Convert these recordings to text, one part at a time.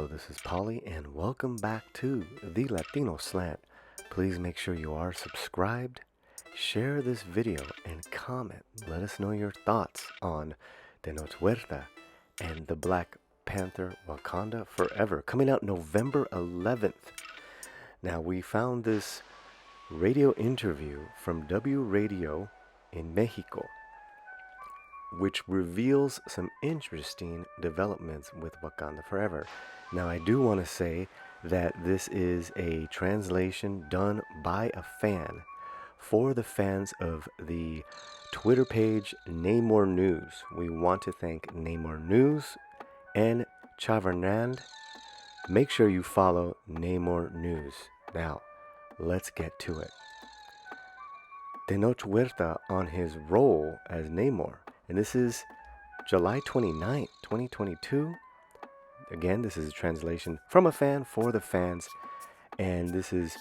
Hello, this is Polly, and welcome back to the Latino Slant. Please make sure you are subscribed, share this video, and comment. Let us know your thoughts on Tenoch Huerta and the Black Panther Wakanda Forever, coming out November 11th. Now, we found this radio interview from W Radio in Mexico, which reveals some interesting developments with Wakanda Forever. Now, I do want to say that this is a translation done by a fan for the fans of the Twitter page NAMOR News. We want to thank NAMOR News and Chavernand. Make sure you follow NAMOR News. Now, let's get to it. Tenoch Huerta on his role as Neymar. And this is July 29th, 2022. Again, this is a translation from a fan for the fans. And this is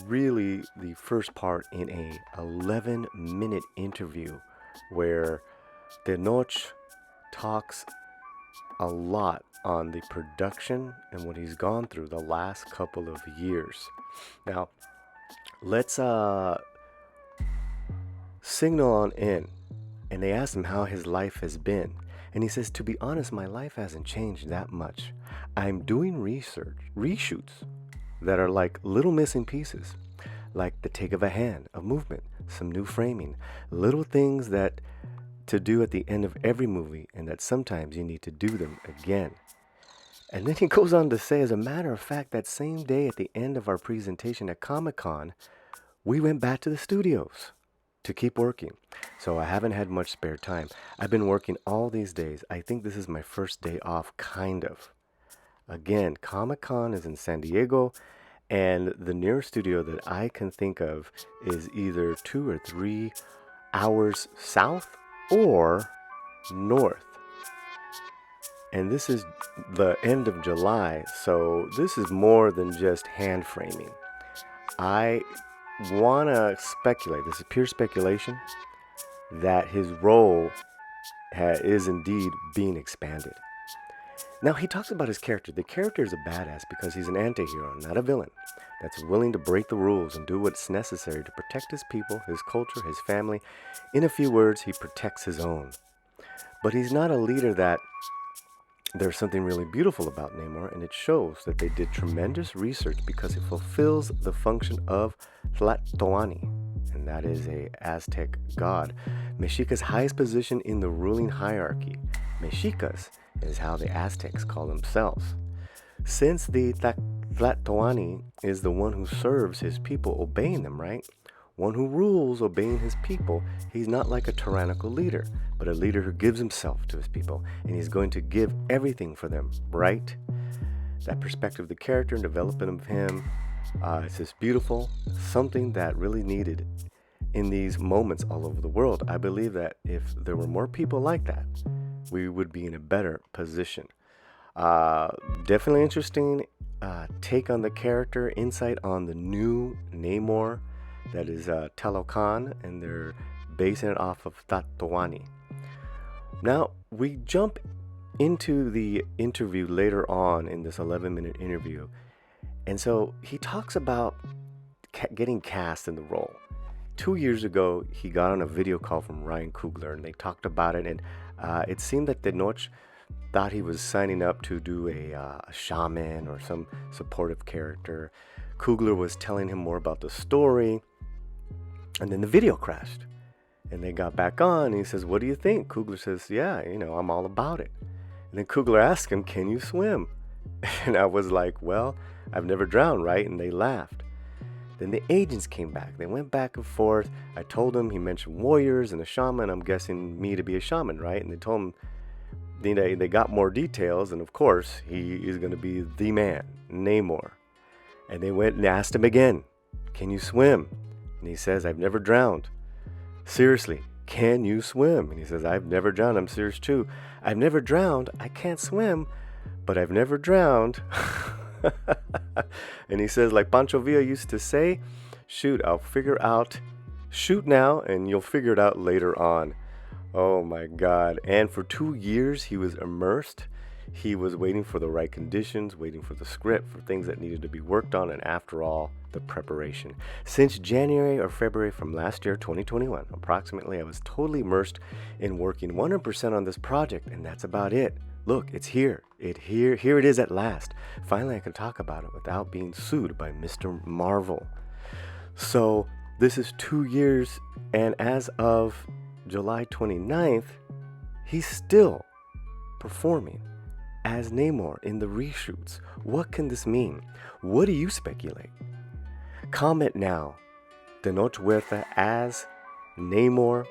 really the first part in a 11-minute interview where Tenoch talks a lot on the production and what he's gone through the last couple of years. Now, let's signal on in. And they asked him how his life has been. And he says, to be honest, my life hasn't changed that much. I'm doing reshoots that are like little missing pieces, like the take of a hand, a movement, some new framing, little things that to do at the end of every movie, and that sometimes you need to do them again. And then he goes on to say, as a matter of fact, that same day at the end of our presentation at Comic-Con, we went back to the studios to keep working. So I haven't had much spare time. I've been working all these days. I think this is my first day off, kind of. Again, Comic-Con is in San Diego, and the nearest studio that I can think of is either 2 or 3 hours south or north. And this is the end of July, so this is more than just hand framing. I want to speculate, this is pure speculation, that his role is indeed being expanded. Now, he talks about his character. The character is a badass because he's an anti-hero, not a villain, that's willing to break the rules and do what's necessary to protect his people, his culture, his family. In a few words, he protects his own. But he's not a leader that there's something really beautiful about Neymar, and it shows that they did tremendous research because it fulfills the function of Tlatoani, and that is a Aztec God, Mexica's highest position in the ruling hierarchy. Mexicas is how the Aztecs call themselves. Since the Tlatoani is the one who serves his people, obeying them, right? One who rules, obeying his people, he's not like a tyrannical leader, but a leader who gives himself to his people, and he's going to give everything for them, right? That perspective of the character and development of him, it's just beautiful, something that really needed in these moments all over the world. I believe that if there were more people like that, we would be in a better position. Definitely interesting take on the character, insight on the new Namor, that is Tenoch, and they're basing it off of Tlatoani. Now, we jump into the interview later on in this 11-minute interview. And so he talks about getting cast in the role. 2 years ago, he got on a video call from Ryan Coogler, and they talked about it. And it seemed that Tenoch thought he was signing up to do a shaman or some supportive character. Coogler was telling him more about the story. And then the video crashed. And they got back on, and he says, what do you think? Coogler says, yeah, I'm all about it. And then Coogler asked him, can you swim? And I was like, well, I've never drowned, right? And they laughed. Then the agents came back. They went back and forth. I told him, he mentioned warriors and a shaman. I'm guessing me to be a shaman, right? And they told him, they got more details. And of course, he is going to be the man, Namor. And they went and asked him again, can you swim? And he says, I've never drowned. Seriously, can you swim? And he says, I've never drowned. I'm serious too. I've never drowned. I can't swim, but I've never drowned. And he says, like Pancho Villa used to say, shoot now, and you'll figure it out later on. Oh my God. And for 2 years, he was immersed He was waiting for the right conditions, waiting for the script, for things that needed to be worked on, and after all, the preparation. Since January or February from last year, 2021, approximately, I was totally immersed in working 100% on this project, and that's about it. Look, it's here. Here it is at last. Finally, I can talk about it without being sued by Mr. Marvel. So this is 2 years, and as of July 29th, he's still performing as Namor in the reshoots. What can this mean? What do you speculate? Comment now. Tenoch Huerta as Namor,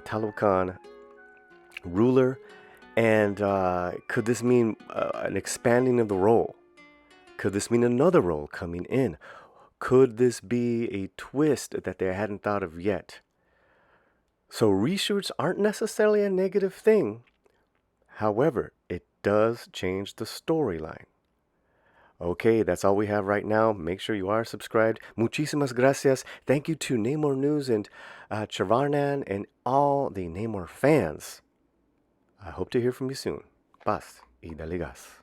Talocan ruler, and could this mean an expanding of the role? Could this mean another role coming in? Could this be a twist that they hadn't thought of yet? So reshoots aren't necessarily a negative thing. However, it does change the storyline. Okay, that's all we have right now. Make sure you are subscribed. Muchísimas gracias. Thank you to Namor News and Chavarnan and all the Namor fans. I hope to hear from you soon. Paz y dale gas.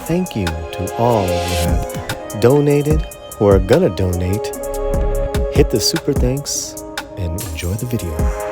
Thank you to all who have donated, who are gonna donate. Hit the super thanks and enjoy the video.